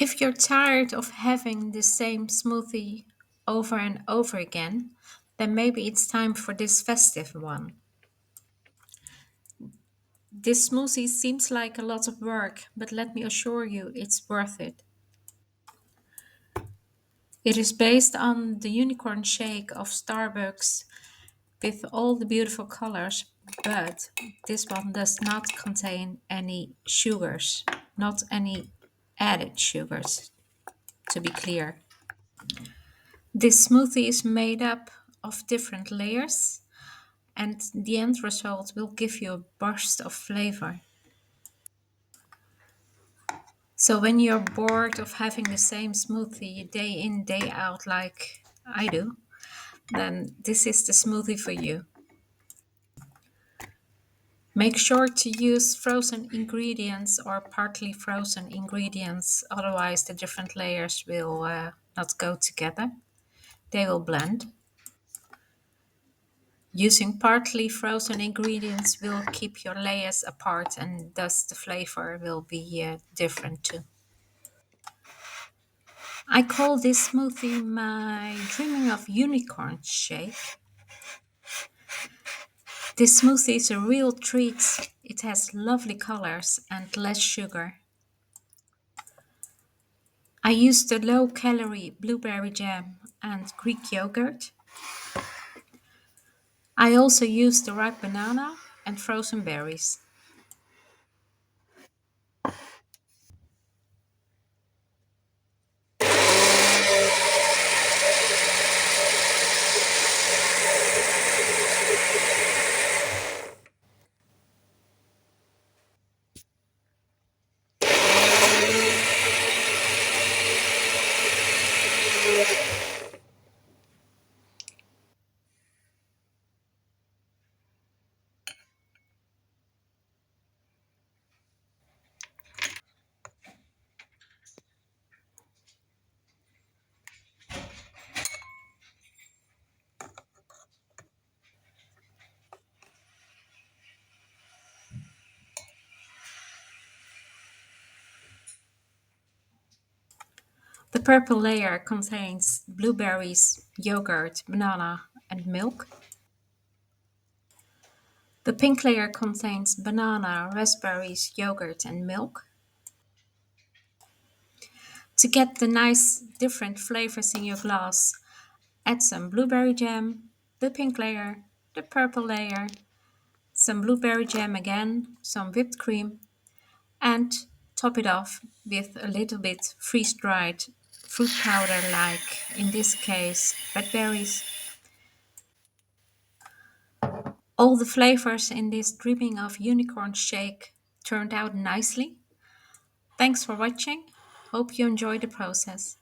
If you're tired of having the same smoothie over and over again, then maybe it's time for this festive one. This smoothie seems like a lot of work, but let me assure you it's worth it. It is based on the unicorn shake of Starbucks with all the beautiful colors, but this one does not contain any sugars, not any added sugars, to be clear. This smoothie is made up of different layers, and the end result will give you a burst of flavor. So when you're bored of having the same smoothie day in, day out, like I do, then this is the smoothie for you. Make sure to use frozen ingredients or partly frozen ingredients, otherwise the different layers will not go together. They will blend. Using partly frozen ingredients will keep your layers apart and thus the flavor will be different too. I call this smoothie my dreaming of unicorn shake. This smoothie is a real treat. It has lovely colors and less sugar. I used the low-calorie blueberry jam and Greek yogurt. I also used the ripe banana and frozen berries. The purple layer contains blueberries, yogurt, banana, and milk. The pink layer contains banana, raspberries, yogurt, and milk. To get the nice different flavors in your glass, add some blueberry jam, the pink layer, the purple layer, some blueberry jam again, some whipped cream, and top it off with a little bit freeze-dried fruit powder, like in this case red berries. All the flavors in this dripping of unicorn shake turned out nicely. Thanks for watching. Hope you enjoy the process.